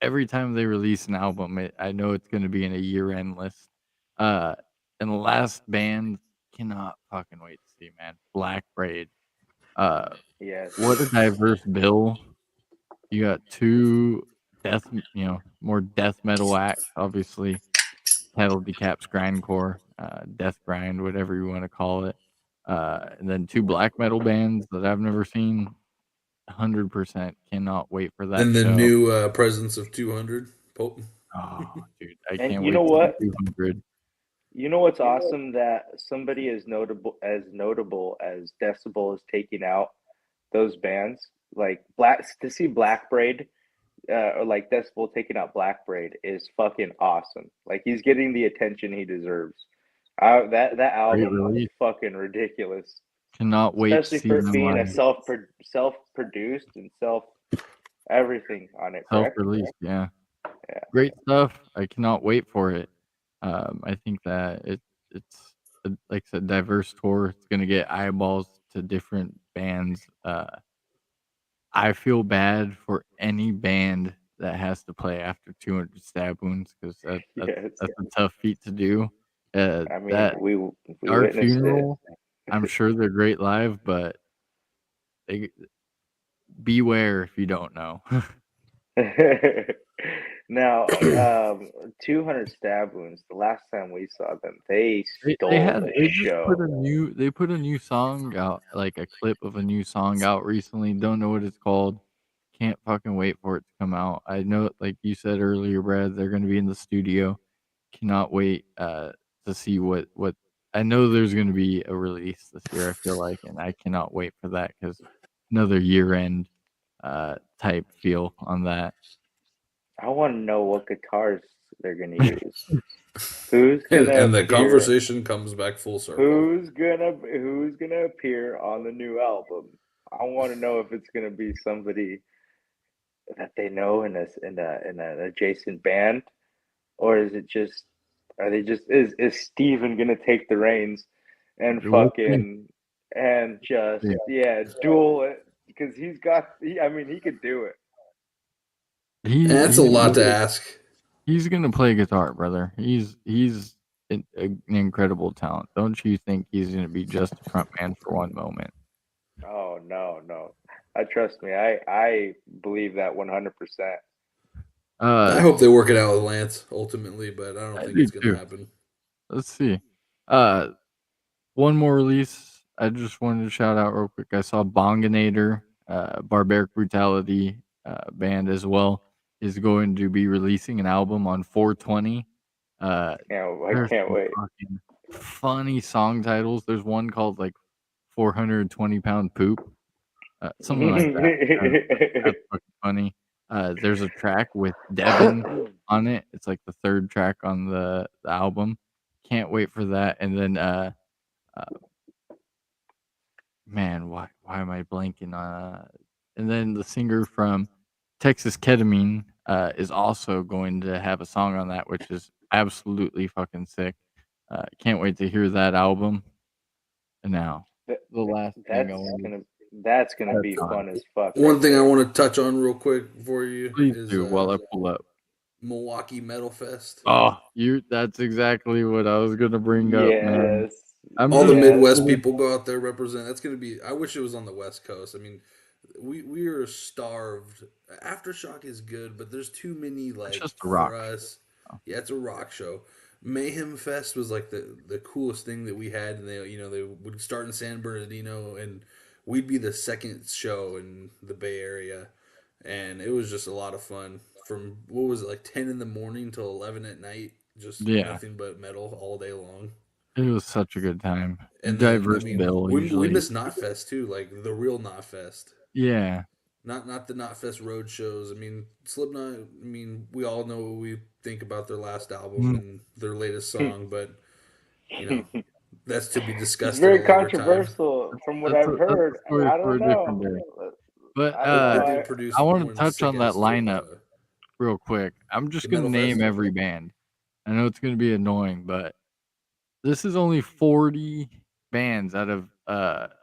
S1: every time they release an album, I know it's gonna be in a year-end list. Uh, and the last band cannot fucking wait to see, man. Black Braid. Uh,
S3: Yes.
S1: what a diverse bill. You got 2 more death metal acts, obviously. Cattle Decaps Grindcore, Death Grind, whatever you wanna call it. And then 2 black metal bands that I've never seen. 100% cannot wait for that
S2: And the
S1: show.
S2: new presence of 200. Pope.
S1: Oh, dude, I
S3: And
S1: can't
S3: you know
S1: wait to see
S3: what?
S1: 200.
S3: You know what's awesome, that somebody as notable as Decibel is taking out those bands, like Black, to see Black Braid, or like Decibel taking out Black Braid, is fucking awesome. Like, he's getting the attention he deserves. That
S1: Great
S3: album was
S1: release.
S3: fucking ridiculous,
S1: Cannot wait to
S3: especially
S1: see
S3: for it
S1: them
S3: being a
S1: live.
S3: self produced and self everything on it. Correct?
S1: Self-released, yeah.
S3: Yeah.
S1: Great stuff. I cannot wait for it. I think that it's like I said, diverse tour. It's gonna get eyeballs to different bands. I feel bad for any band that has to play after 200 stab wounds because
S3: Yes.
S1: that's a tough feat to do.
S3: I mean,
S1: That
S3: we
S1: Dark
S3: witnessed it.
S1: Funeral, I'm sure they're great live, but they beware if you don't know.
S3: Now, 200 stab wounds. The last time we saw them, they stole the
S1: They just put
S3: show.
S1: a new song out, like a clip of a new song out recently. Don't know what it's called. Can't fucking wait for it to come out. I know, like you said earlier, Brad, they're gonna be in the studio. Cannot wait to see what I know there's gonna be a release this year, I feel like, and I cannot wait for that because another year end type feel on that.
S3: I want to know what guitars they're gonna use. Who's
S2: And,
S3: gonna
S2: and the
S3: appear?
S2: conversation comes back full circle.
S3: Who's gonna appear on the new album? I want to know if it's gonna be somebody that they know in an adjacent band, or is it just are they just is Steven gonna take the reins and
S1: We'll see.
S3: fucking and just
S1: Yeah.
S3: duel it because I mean he could do it.
S2: That's a lot to ask.
S1: He's gonna play guitar, brother. He's an incredible talent. Don't you think he's gonna be just a front man for one moment?
S3: Oh no. I trust me. I believe that 100%.
S2: I
S1: Uh,
S2: hope they work it out with Lance ultimately, but I don't
S1: I
S2: think
S1: do
S2: it's going to
S1: too.
S2: happen.
S1: Let's see. Uh, one more release. I just wanted to shout out real quick. I saw Bonginator, Barbaric Brutality band as well, is going to be releasing an album on 420.
S3: I
S1: There's
S3: can't
S1: some
S3: wait.
S1: fucking funny song titles. There's one called like 420-pound poop, something like that. That's fucking funny. There's a track with Devin on it. It's like the third track on the album. Can't wait for that. And then uh man, why am I blanking? And then the singer from Texas Ketamine is also going to have a song on that, which is absolutely fucking sick. Can't wait to hear that album. And now,
S3: That,
S1: the last thing I
S3: that's
S1: wanted
S3: gonna that's gonna
S1: to
S3: be
S1: touch on.
S3: fun as fuck right
S2: One thing I
S3: there.
S2: want to touch on real quick for you
S1: Please
S2: is
S1: do while I pull up.
S2: Milwaukee Metal Fest.
S1: Oh, that's exactly what I was gonna bring up, man.
S3: Yes,
S1: I'm
S2: All the
S1: just
S3: yes.
S2: Midwest
S1: really
S2: people go out there represent. That's going to be. I wish it was on the West Coast. I mean, we are starved. Aftershock is good, but there's too many
S1: it's
S2: like
S1: just a
S2: for
S1: rock
S2: us.
S1: show.
S2: Yeah, it's a rock show. Mayhem Fest was like the coolest thing that we had, and they would start in San Bernardino, and we'd be the second show in the Bay Area, and it was just a lot of fun. From what was it like 10 in the morning till 11 at night, just
S1: Yeah,
S2: nothing but metal all day long.
S1: it was such a good time.
S2: And then I
S1: Diverse
S2: mean
S1: bill
S2: we
S1: usually.
S2: missed Knotfest too, like the real Knotfest.
S1: Yeah.
S2: Not the Knotfest road shows. I mean Slipknot. I mean we all know what we think about their last album
S1: Mm,
S2: and their latest song, but you know
S3: It's
S2: that's to be discussed at a
S3: very
S2: later time.
S3: controversial from what
S1: that's
S3: I've
S1: a
S3: heard.
S1: story
S3: I
S1: for
S3: don't
S1: a different
S3: know.
S1: day. But
S3: I
S2: They
S3: don't know.
S2: they
S1: I
S2: produced
S1: want
S2: one
S1: to
S2: of the
S1: touch on that
S2: sickest of
S1: lineup real quick. I'm
S2: the
S1: just gonna
S2: Metal
S1: name
S2: Fest.
S1: every band. I know it's gonna be annoying, but this is only 40 bands out of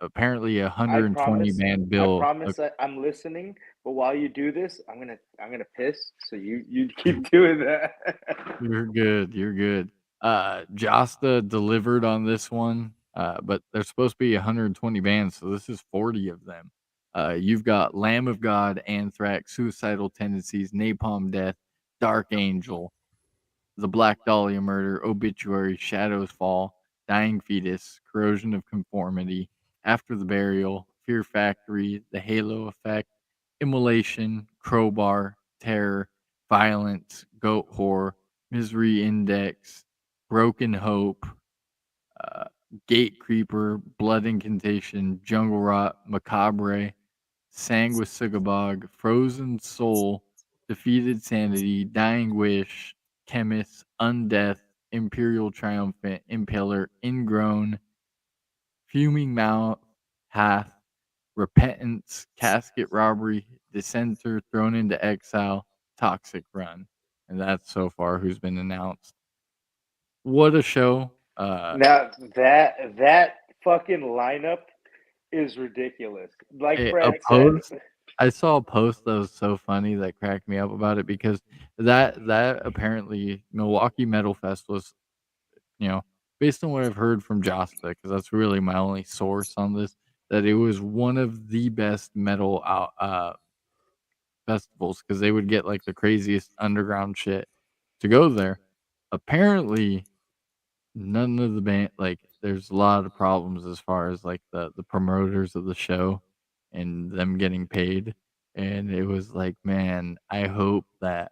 S1: apparently a
S3: I
S1: 120
S3: promise.
S1: band
S3: I
S1: bill.
S3: promise I'm listening. But while you do this, I'm gonna piss. So you keep doing that.
S1: You're good. You're good. Josta delivered on this one, but there's supposed to be 120 bands, so this is 40 of them. You've got Lamb of God, Anthrax, Suicidal Tendencies, Napalm Death, Dark Angel, The Black Dahlia Murder, Obituary, Shadows Fall, Dying Fetus, Corrosion of Conformity, After the Burial, Fear Factory, The Halo Effect, Immolation, Crowbar, Terror, Violence, Goat Whore, Misery Index, Broken Hope, uh, Gate Creeper, Blood Incantation, Jungle Rot, Macabre, Sanguisugabog, Frozen Soul, Defeated Sanity, Dying Wish, Chemist, Undeath, Imperial Triumphant, Impaler, Ingrown, Fuming Mouth, Hath, Repentance, Casket Robbery, Dissenter, Thrown into Exile, Toxic Run. And that's so far who's been announced. What a show.
S3: Now that fucking lineup is ridiculous. Like
S1: A
S3: Fred said,
S1: post I saw a post that was so funny that cracked me up about it because that apparently Milwaukee Metal Fest was, you know, based on what I've heard from Josta, because that's really my only source on this. that it was one of the best metal festivals because they would get like the craziest underground shit to go there. Apparently, none of the band like there's a lot of problems as far as like the promoters of the show and them getting paid. And it was like, man, I hope that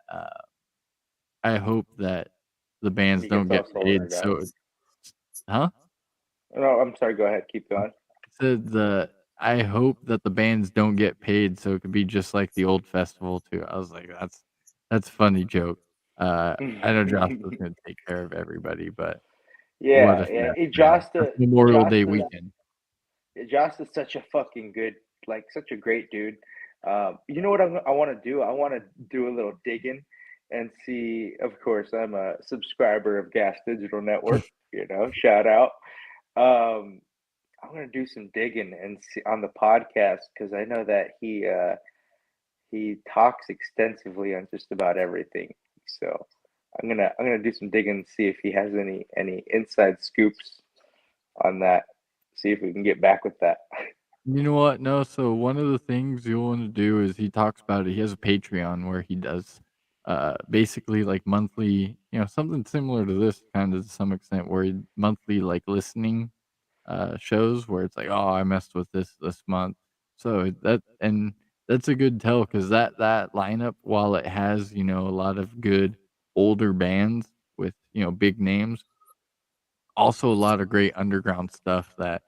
S1: the bands
S3: He
S1: don't
S3: gets all
S1: get paid.
S3: sorted out.
S1: So, huh?
S3: No, I'm sorry. Go ahead. Keep going.
S1: Said the I hope that the bands don't get paid so it could be just like the old festival too. I was like, that's a funny joke. I know Josh was gonna take care of everybody, but what
S3: Yeah,
S1: a
S3: yeah.
S1: mess, man. That's Memorial Day
S3: Josta,
S1: weekend.
S3: Josta's such a fucking good, like such a great dude. You know what I want to do? I want to do a little digging and see. Of course, I'm a subscriber of Gas Digital Network. You know, shout out. Um, I'm gonna do some digging and see on the podcast because I know that he talks extensively on just about everything. So I'm gonna do some digging and see if he has any inside scoops on that. See if we can get back with that.
S1: You know what? No, so one of the things you'll want to do is he talks about it. He has a Patreon where he does basically like monthly, something similar to this kind of to some extent where he monthly like listening shows where it's like, "Oh, I messed with this month." So that's a good tell because that lineup, while it has a lot of good older bands with big names, also a lot of great underground stuff that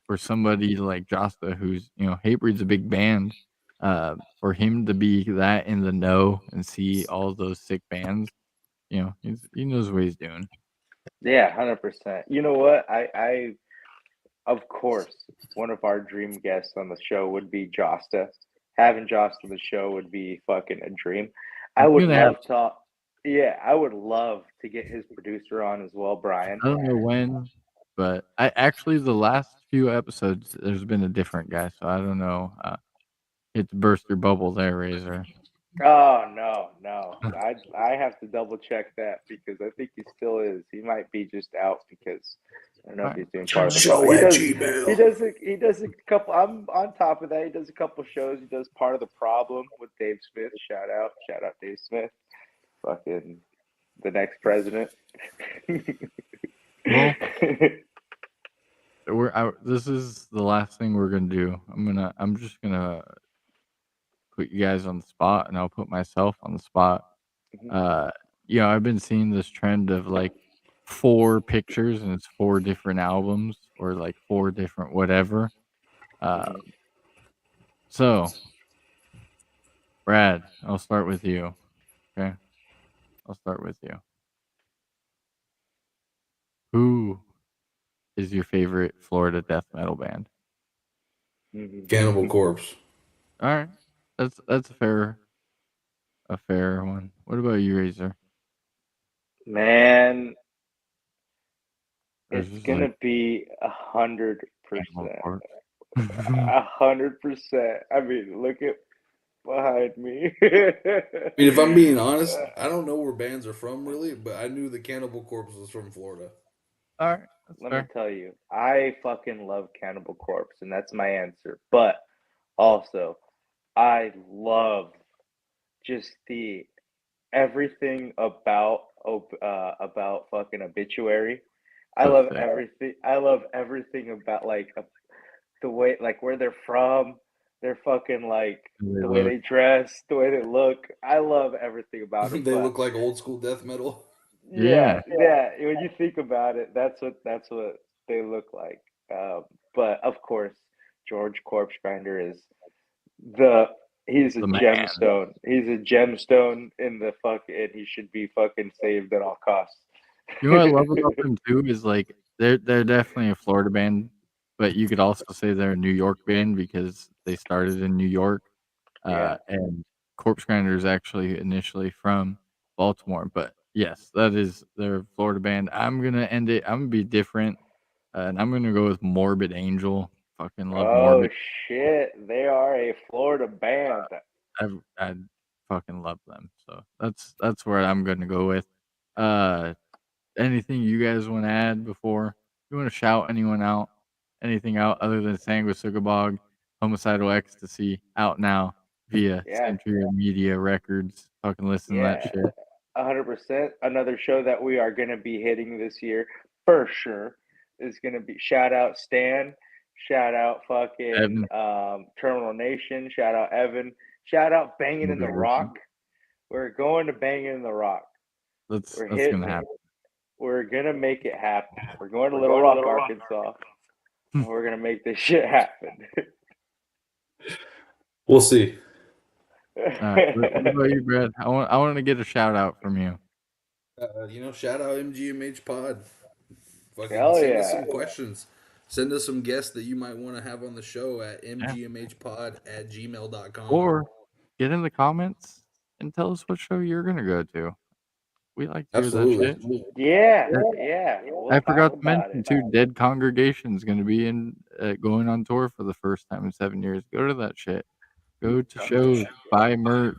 S1: for somebody like Josta, who's Hatebreed's a big band, for him to be that in the know and see all those sick bands, he knows what he's doing.
S3: Yeah, 100%. You know what? I of course, one of our dream guests on the show would be Josta. Having Josta on the show would be fucking a dream. I
S1: He's
S3: would
S1: gonna have
S3: love to. Yeah, I would love to get his producer on as well, Brian.
S1: I don't know when, but I actually the last few episodes there's been a different guy, so I don't know. It's burst your bubble there, Razor.
S3: Oh no, no. I have to double check that because I think he still is. He might be just out because I don't know
S1: All
S3: if
S1: right,
S3: he's doing part of the
S2: Show
S3: He
S2: at
S3: does
S2: Gmail.
S3: he does a couple. I'm on top of that. He does a couple shows. He does part of the problem with Dave Smith. Shout out Dave Smith. Fucking the next president.
S1: well, this is the last thing we're gonna do. I'm just gonna put you guys on the spot, and I'll put myself on the spot. Uh, I've been seeing this trend of like 4 pictures, and it's 4 different albums or like 4 different whatever. Uh, so Brad, I'll start with you. Okay, I'll start with you. Who is your favorite Florida death metal band?
S2: Cannibal Corpse.
S1: All right, that's a fair one. What about you, Razor?
S3: Man,
S1: Or is
S3: it's
S1: this like
S3: gonna be 100%.
S1: Cannibal Corpse?
S3: 100%. I mean, look at behind me.
S2: I mean, if I'm being honest, I don't know where bands are from really, but I knew the Cannibal Corpse was from Florida.
S1: All right, that's
S3: Let me
S1: fair.
S3: tell you, I fucking love Cannibal Corpse, and that's my answer. But also, I love just the everything about fucking Obituary. I
S1: So
S3: love
S1: sick.
S3: everything. I love everything about like the way like where they're from. They're fucking like
S1: They
S3: the way
S1: look.
S3: they dress, the way they look. I love everything about them.
S2: They
S3: But
S2: look like old school death metal.
S3: yeah,
S1: Yeah.
S3: yeah. When you think about it, that's what they look like. But of course, George Corpse Grinder is the he's a
S1: The man.
S3: gemstone. He's a gemstone in the fuck, and he should be fucking saved at all costs.
S1: You know what I love about them too is like they're definitely a Florida band, but you could also say they're a New York band because they started in New York.
S3: Yeah.
S1: And Corpse Grinder is actually initially from Baltimore, but yes, they're a Florida band. I'm gonna end it. I'm gonna be different, and I'm gonna go with Morbid Angel. Fucking love
S3: Oh
S1: Morbid.
S3: shit, they are a Florida band.
S1: I fucking love them. So that's where I'm gonna go with. Uh, Anything you guys want to add before you want to shout anyone out? anything out other than Sanguisugabog, Homicidal Ecstasy, out now via
S3: Yeah.
S1: Century Media Records. Fucking listen to that
S3: Yeah.
S1: shit.
S3: 100%. Another show that we are going to be hitting this year for sure is going to be shout out Stan, shout out fucking Terminal Nation, shout out Evan, shout out Banging in the Rock. We're going to Banging in the Rock.
S1: That's
S3: We're
S1: gonna
S3: hitting
S1: happen.
S3: it. We're gonna make it happen. We're going to Little Rock, Arkansas, and we're gonna make this shit happen.
S2: We'll see.
S1: What about you, Brad? I want to get a shout out from you.
S2: Shout out MGMH Pod. Fucking
S3: Hell
S2: send us
S3: yeah.
S2: some questions. Send us some guests that you might want to have on the show at mgmhpod@gmail.com.
S1: Or get in the comments and tell us what show you're gonna go to. We like to hear that shit.
S3: Yeah. We'll
S1: I forgot
S3: talk
S1: to
S3: about
S1: mention
S3: it.
S1: too. Dead Congregation's gonna be going on tour for the first time in 7 years. Go to that shit. Go to shows, buy merch,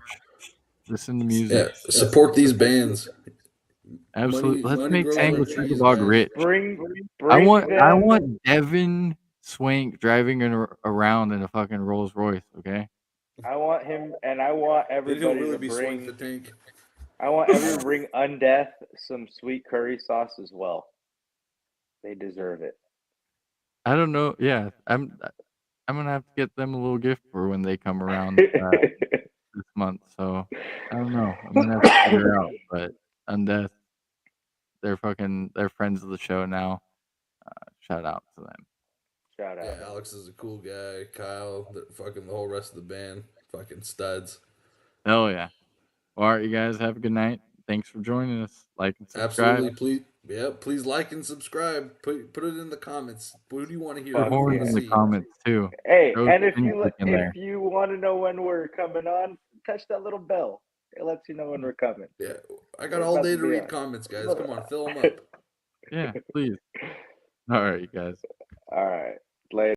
S1: listen to music.
S2: Yeah, support these bands.
S1: Absolutely. Let's
S2: money
S1: make
S2: grows on trees,
S1: Sanguisugabog
S2: man.
S1: rich.
S3: Bring
S1: I want
S3: them.
S1: Devin Swank driving around in a fucking Rolls Royce. Okay.
S3: I want him, and I want
S2: Then he'll
S3: everybody
S2: really
S3: to
S2: be Swank the
S3: bring.
S2: Tank.
S3: I want everyone to bring Undeath some sweet curry sauce as well. They deserve it.
S1: I don't know. Yeah, I'm gonna have to get them a little gift for when they come around this month. So I don't know. I'm gonna have to figure out. But Undeath, they're friends of the show now. Shout out to them.
S3: Shout out.
S2: Yeah, Alex is a cool guy. Kyle, the whole rest of the band, fucking studs.
S1: Hell yeah. Well, all right, you guys have a good night. Thanks for joining us. Like and subscribe.
S2: Absolutely, please like and subscribe. Put it in the comments. What do you want to hear?
S1: Put
S2: What do you
S1: horns
S2: want
S1: in
S2: to
S1: the
S2: see?
S1: comments too.
S3: Hey,
S1: Throw
S3: and
S1: some music in there.
S3: if you want to know when we're coming on, touch that little bell. It lets you know when we're coming.
S2: Yeah, I got all day to read comments, guys. Come on, fill them up.
S1: Yeah, please. All right, you guys.
S3: All right. Later.